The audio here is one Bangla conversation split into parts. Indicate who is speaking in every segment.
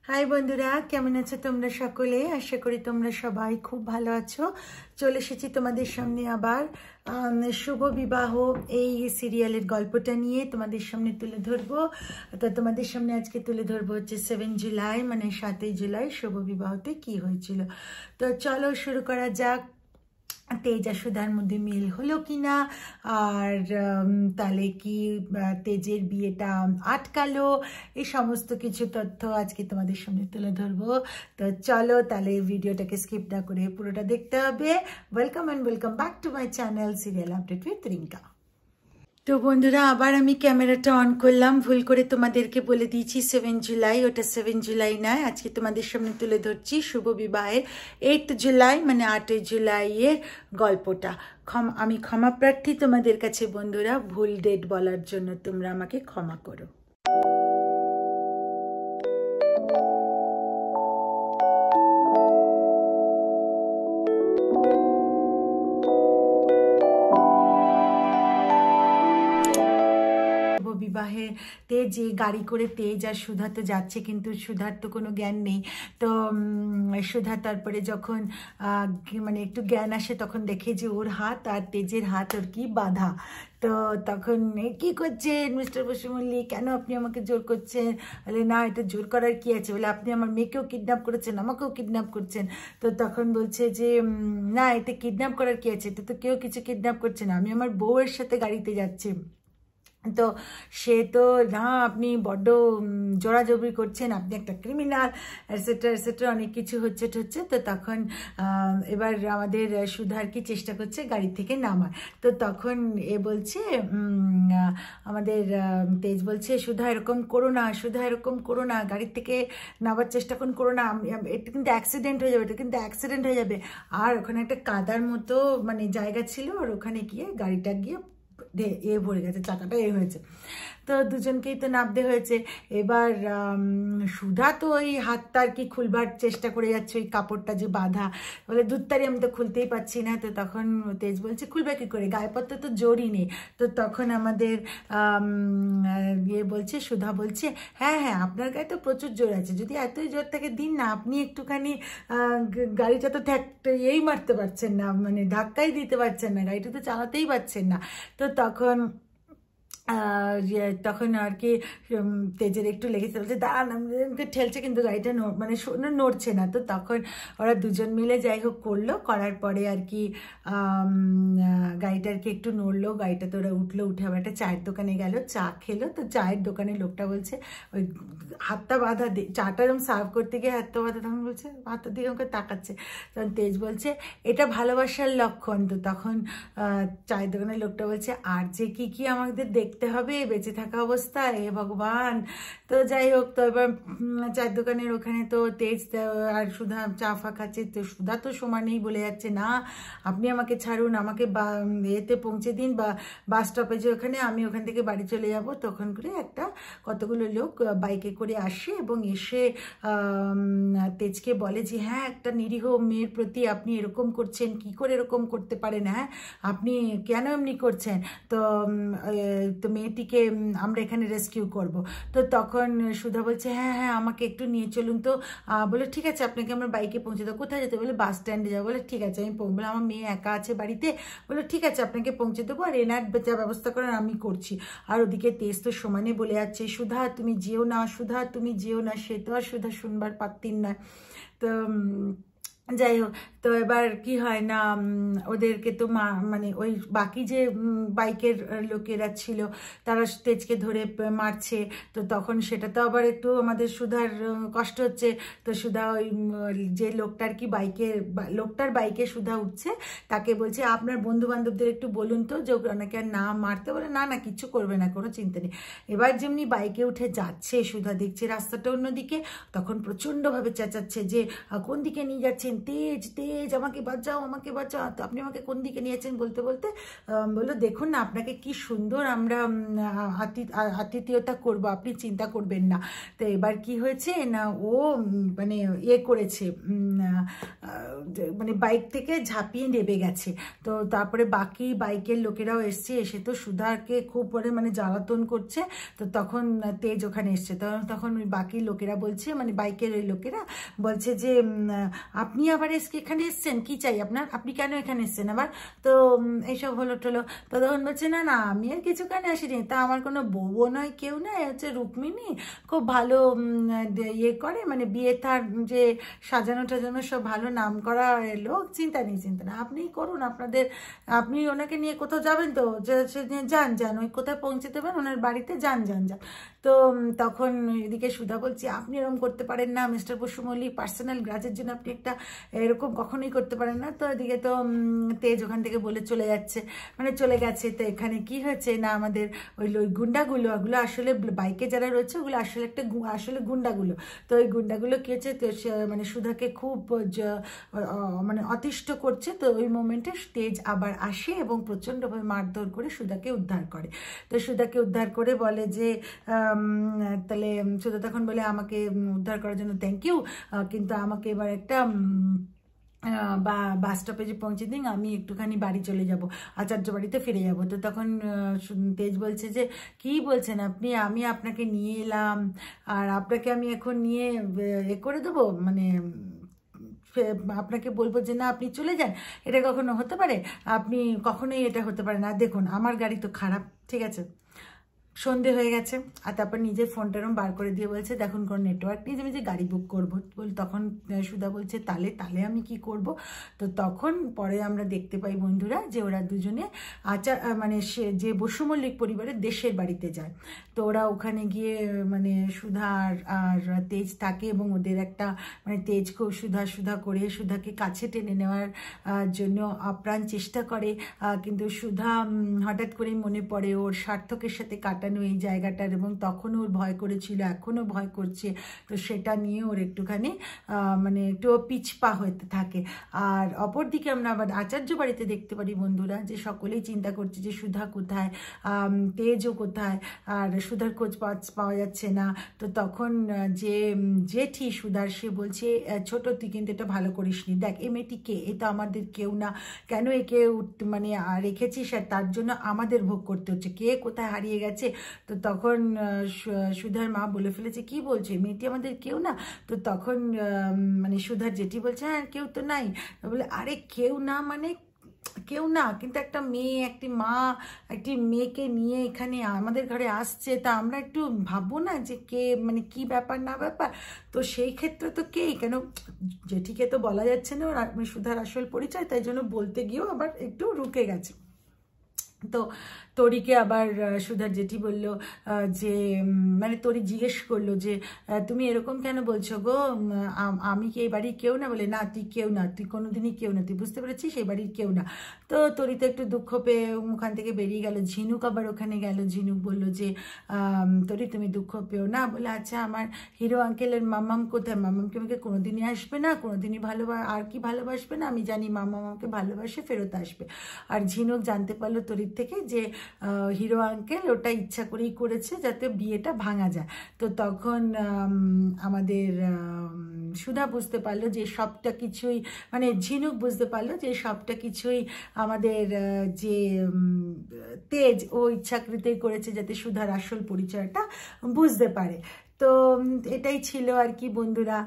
Speaker 1: হাই বন্ধুরা, কেমন আছো তোমরা সকলে? আশা করি তোমরা সবাই খুব ভালো আছো। চলে এসেছি তোমাদের সামনে আবার শুভ বিবাহ এই সিরিয়ালের গল্পটা নিয়ে তোমাদের সামনে তুলে ধরবো। তো তোমাদের সামনে আজকে তুলে ধরবো হচ্ছে 7 জুলাই, মানে 7 জুলাই শুভ বিবাহতে কি হয়েছিল। তো চলো শুরু করা যাক। তেজ আর সুধার মধ্যে মিল হলো কিনা, আর তাহলে কি তেজের বিয়েটা আটকালো, এই সমস্ত কিছু তথ্য আজকে তোমাদের সামনে তুলে ধরবো। তো চলো তাহলে ভিডিওটাকে স্কিপ না করে পুরোটা দেখতে হবে। Welcome and welcome back to my channel serial update with Rinka. তো বন্ধুরা, আবার আমি ক্যামেরাটা অন করলাম, ভুল করে তোমাদেরকে বলে দিয়েছি 7 জুলাই, ওটা 7 জুলাই নয়। আজকে তোমাদের সামনে তুলে ধরছি শুভ বিবাহের 8 জুলাই, মানে 8 জুলাইয়ের গল্পটা। আমি ক্ষমা প্রার্থী তোমাদের কাছে বন্ধুরা, ভুল ডেট বলার জন্য তোমরা আমাকে ক্ষমা করো। বিবাহেতে যে গাড়ি করে তেজ আর সুধা তো যাচ্ছে, কিন্তু সুধার তো কোনো জ্ঞান নেই। তো সুধা তারপরে যখন মানে একটু জ্ঞান আসে, তখন দেখে যে ওর হাত আর তেজের হাত ওর কি বাঁধা। তো তখন কি করছেন মিস্টার বসু মল্লিক, কেন আপনি আমাকে জোর করছেন? বলে না, এটা জোর করার কি আছে, বলে আপনি আমার মেয়েকেও কিডন্যাপ করেছেন, আমাকেও কিডন্যাপ করছেন। তো তখন বলছে যে না, এতে কিডন্যাপ করার কি আছে, এটা তো কেউ কিছু কিডন্যাপ করছে না, আমি আমার বউয়ের সাথে গাড়িতে যাচ্ছি। তো সে তো না, আপনি বড্ড জোরাজবরি করছেন, আপনি একটা ক্রিমিনাল, এটসেট্রা এটসেট্রা, অনেক কিছু হচ্ছে। তো তখন এবার আমাদের সুধা আর কি চেষ্টা করছে গাড়ি থেকে নামার। তো তখন এ বলছে, আমাদের তেজ বলছে সুধা এরকম করো না, সুধা এরকম করো না, গাড়ি থেকে নামার চেষ্টা করো না, এটা কিন্তু অ্যাক্সিডেন্ট হয়ে যাবে, এটা কিন্তু অ্যাক্সিডেন্ট হয়ে যাবে। আর ওখানে একটা কাদার মতো মানে জায়গা ছিল, আর ওখানে গিয়ে গাড়িটা গিয়ে ভরে গেছে, চাকাটা হয়েছে। তো দুজনকেই তো নামতে হয়েছে। এবার সুধা তো ওই হাতটা আর কি খুলবার চেষ্টা করে যাচ্ছে, ওই কাপড়টা যে বাঁধা, বলে দুধতারি আমি তো খুলতেই পারছি না। তো তখন তেজ বলছে খুলবে কি করে, গায়েপত্র তো জোরই নেই। তো তখন আমাদের বলছে, সুধা বলছে হ্যাঁ হ্যাঁ, আপনার গায়ে তো প্রচুর জোর আছে, যদি এতই জোর থাকে দিন না, আপনি একটুখানি গাড়িটা তো এই মারতে পারছেন না, মানে ধাক্কাই দিতে পারছেন না, গাড়িটা তো চালাতেই পারছেন না। তো তখন আর কি তেজের একটু লেগেছে, বলছে দাঁড়ান, আমাকে ঠেলছে, কিন্তু গাড়িটা মানে নড়ছে না। তো তখন ওরা দুজন মিলে যাই হোক করলো, করার পরে আর কি গাড়িটা আর কি একটু নড়লো, গাড়িটা তো ওরা উঠলো, উঠে আবার একটা চায়ের দোকানে গেল, চা খেলো। তো চায়ের দোকানের লোকটা বলছে ওই হাতটা বাঁধা, চাটা এরকম সার্ভ করতে গিয়ে হাতটা বাঁধা, তখন বলছে হাতটার দিকে আমাকে তাকাচ্ছে। তখন তেজ বলছে এটা ভালোবাসার লক্ষণ। তো তখন চায়ের দোকানের লোকটা বলছে আর যে কি আমাদের দেখতে হবে বেঁচে থাকা অবস্থায়, হে ভগবান। তো যাই হোক, তো এবার চায়ের দোকানের ওখানে তো তেজ আর সুধা চা ফা খাচ্ছে। তো সুধা তো সমানেই বলে যাচ্ছে না, আপনি আমাকে ছাড়ুন, আমাকে এতে পৌঁছে দিন বা বাস স্টপেজে, ওখানে আমি ওখান থেকে বাড়ি চলে যাব। তখন করে কতগুলো লোক বাইকে করে আসে এবং এসে তেজকে বলে যে হ্যাঁ, একটা নিরীহ মেয়ের প্রতি আপনি এরকম করছেন, কি করে এরকম করতে পারেন, হ্যাঁ আপনি কেন এমনি করছেন? তো মেয়েটিকে আমরা এখানে রেস্কিউ করব। তো তখন সুধা বলছে হ্যাঁ হ্যাঁ, আমাকে একটু নিয়ে চলুন। তো বলে ঠিক আছে, আপনাকে আমরা বাইকে পৌঁছে দেবো। কোথায় যেতে? বলে বাস স্ট্যান্ডে যাবো। বলে ঠিক আছে, আমি বলে আমার মেয়ে একা আছে বাড়িতে। বলে ঠিক আছে, আপনাকে পৌঁছে দেবো, আর এনার যা ব্যবস্থা করেন আমি করছি। আর ওদিকে তেজ তো সমানে বলে যাচ্ছে সুধা তুমি যেও না, সুধা তুমি যেও না। সে তো আর সুধা শুনবার পারতেন না। তো যাই হোক, তো এবার কি হয় না, ওদেরকে তো মানে ওই বাকি যে বাইকের লোকেরা ছিল তারা তেজকে ধরে মারছে। তো তখন সেটা তো আবার একটু আমাদের সুধার কষ্ট হচ্ছে। তো সুধা ওই যে লোকটার কি লোকটার বাইকে সুধা উঠছে, তাকে বলছে আপনার বন্ধু বান্ধবদের একটু বলুন তো যে ওনাকে আর না মারতে। বলে না না, কিচ্ছু করবে না, কোনো চিন্তা নেই। এবার যেমনি বাইকে উঠে যাচ্ছে, সুধা দেখছে রাস্তাটা অন্যদিকে, তখন প্রচণ্ডভাবে চেঁচাচ্ছে যে কোন দিকে নিয়ে যাচ্ছেন, ডাকছেন, তেজ তেজ আমাকে বাঁচাও, আমাকে বাঁচাও। তো আপনি আমাকে কোন দিকে নিয়েছেন বলতে বলতে বললো, দেখুন না আপনাকে কি সুন্দর আমরা আতিথেয়তা করব, আপনি চিন্তা করবেন না। তো এবার কি হয়েছে না, ও মানে করেছে, মানে বাইক থেকে ঝাঁপিয়ে নেমে গেছে। তো তারপরে বাকি বাইকের লোকেরাও এসছে, এসে তো সুধাকে খুব মানে জ্বালাতন করছে। তো তখন তেজ ওখানে এসছে, তখন ওই বাকি লোকেরা বলছে, মানে বাইকের ওই লোকেরা বলছে যে আপনি আবার এখানে এসছেন, কি চাই আপনার, আপনি কেন এখানে এসছেন আবার? তো এইসব হলো টলো। তো তখন বলছে না না আমি আর কিছু কানে আসিনি, তা আমার কোনো বউ নয়, কেউ নয়, হচ্ছে রুক্মিণী, খুব ভালো করে, মানে বিয়ে তার যে সাজানো টাজানো সব ভালো নাম করা লোক, চিন্তা নেই চিন্তা না, আপনি করুন আপনাদের, আপনি ওনাকে নিয়ে কোথাও যাবেন তো যান যান, ওই কোথায় পৌঁছে দেবেন ওনার বাড়িতে, যান যান যান। তো তখন এদিকে সুধা বলছি, আপনি এরকম করতে পারেন না মিস্টার বসু মল্লিক, পার্সোনাল গ্রাজের জন্য আপনি একটা এরকম কখনোই করতে পারেন না। তো এদিকে তো তেজ ওখান থেকে বলে চলে যাচ্ছে, মানে চলে গেছে। তো এখানে কি হয়েছে না, আমাদের ওই গুন্ডাগুলো, ওগুলো আসলে বাইকে যারা রয়েছে ওগুলো আসলে আসলে গুন্ডাগুলো। তো ওই গুন্ডাগুলো কি হচ্ছে, তো মানে সুধাকে খুব মানে অতিষ্ঠ করছে। তো ওই মোমেন্টে তেজ আবার আসে এবং প্রচণ্ডভাবে মারধর করে সুধাকে উদ্ধার করে। তো সুধাকে উদ্ধার করে বলে যে তাহলে সুধা তখন বলে, আমাকে উদ্ধার করার জন্য থ্যাংক ইউ, কিন্তু আমাকে এবার একটা বাস স্টপেজে পৌঁছে দিন, আমি একটুখানি বাড়ি চলে যাব, আচার্য বাড়িতে ফিরে যাব। তো তখন তেজ বলছে যে কি বলছেন আপনি, আমি আপনাকে নিয়ে এলাম আর আপনাকে আমি এখন নিয়ে করে দেবো, মানে আপনাকে বলবো যে না আপনি চলে যান, এটা কখনো হতে পারে? আপনি কখনোই এটা হতে পারে না। দেখুন আমার গাড়ি তো খারাপ, ঠিক আছে, সন্ধে হয়ে গেছে। আর তারপর নিজের ফোনটারও বার করে দিয়ে বলছে, দেখুন কোনো নেটওয়ার্ক নেই যে আমি যে গাড়ি বুক করবো। তখন সুধা বলছে তাহলে আমি কি করব? তো তখন পরে আমরা দেখতে পাই বন্ধুরা যে ওরা দুজনে মানে সে যে বসু মল্লিক পরিবারের দেশের বাড়িতে যায়। তো ওরা ওখানে গিয়ে মানে সুধা আর তেজ থাকে এবং ওদের একটা মানে তেজ খুব সুধা করে সুধাকে কাছে টেনে নেওয়ার জন্য আপ্রাণ চেষ্টা করে, কিন্তু সুধা হঠাৎ করেই মনে পড়ে ওর সার্থকের সাথে কাটানো এই জায়গাটার, এবং তখনও ওর ভয় করেছিল, এখনও ভয় করছে। তো সেটা নিয়ে ওর একটুখানি মানে একটু পিছপা হতে থাকে। আর অপরদিকে আমরা আবার আচার্য বাড়িতে দেখতে পারি বন্ধুরা যে সকলেই চিন্তা করছে যে সুধা কোথায়, তেজও কোথায়, আর সুধার খোঁজ পাওয়া যাচ্ছে না। তো তখন যে জেঠি সুধার, সে বলছে ছোট তুই কিন্তু এটা ভালো করিসনি, দেখ এ মেয়েটি কে, এটা আমাদের কেউ না, কেন একে মানে রেখেছিস আর তার জন্য আমাদের ভোগ করতে হচ্ছে, কে কোথায় হারিয়ে গেছে। তো তখন সুধার মা বলে ফেলেছে, কি বলছে মেয়েটি আমাদের কেউ না? তো তখন মানে সুধার জেঠি বলছে হ্যাঁ কেউ তো নাই। বলে আরে কেউ না মানে কেউ না, কিন্তু একটা মেয়ে, একটি মা একটি মেয়েকে নিয়ে এখানে আমাদের ঘরে আসছে, তা আমরা একটু ভাববো না যে কে, মানে কি ব্যাপার না ব্যাপার। তো সেই ক্ষেত্রে তো কেই কেন, জেঠিকে তো বলা যাচ্ছে না সুধার আসল পরিচয়, তাই জন্য বলতে গিয়েও আবার একটু রুকে গেছে। তো তরিকে আবার সুধার জেঠি বলল যে মানে তরি জিজ্ঞেস করলো যে তুমি এরকম কেন বলছো গো, আমি কি এই বাড়ির কেউ না? বলে না তুই কেউ না, তুই কোনোদিনই কেউ না, তুই বুঝতে পেরেছিস এই বাড়ির কেউ না। তো তরি তো একটু দুঃখ পেয়ে ওখান থেকে বেরিয়ে গেল। ঝিনুক আবার ওখানে গেল, ঝিনুক বলল যে তরি তুমি দুঃখ পেও না। বলে আচ্ছা আমার হিরো আঙ্কেলের মামাম কোথায়, মামামকে আমাকে কোনোদিনই আসবে না, কোনোদিনই আর কি ভালোবাসবে না, আমি জানি মামাম আমাকে ভালোবাসে, ফেরত আসবে। আর ঝিনুক জানতে পারলো তরির থেকে যে হিরো আঙ্কেল ওটা ইচ্ছা করেই করেছে যাতে বিয়েটা ভাঙা যায়। তো তখন আমাদের সুধা বুঝতে পারলো যে সবটা কিছুই, মানে ঝিনুক বুঝতে পারলো যে সবটা কিছুই আমাদের যে তেজ ও ইচ্ছাকৃতই করেছে যাতে সুধার আসল পরিচয়টা বুঝতে পারে। তো এটাই ছিল আর কি বন্ধুরা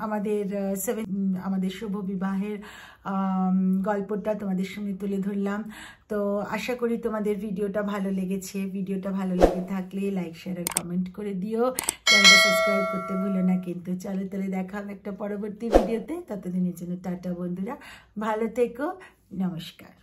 Speaker 1: আমাদের শুভ বিবাহের গল্পটা তোমাদের সঙ্গে তুলে ধরলাম। তো আশা করি তোমাদের ভিডিওটা ভালো লেগেছে। ভিডিওটা ভালো লেগে থাকলে লাইক শেয়ার আর কমেন্ট করে দিও, চ্যানেলটা সাবস্ক্রাইব করতে ভুলো না কিন্তু। চলো তাহলে দেখা হবে একটা পরবর্তী ভিডিওতে, ততদিনের জন্য টাটা বন্ধুরা, ভালো থেকো, নমস্কার।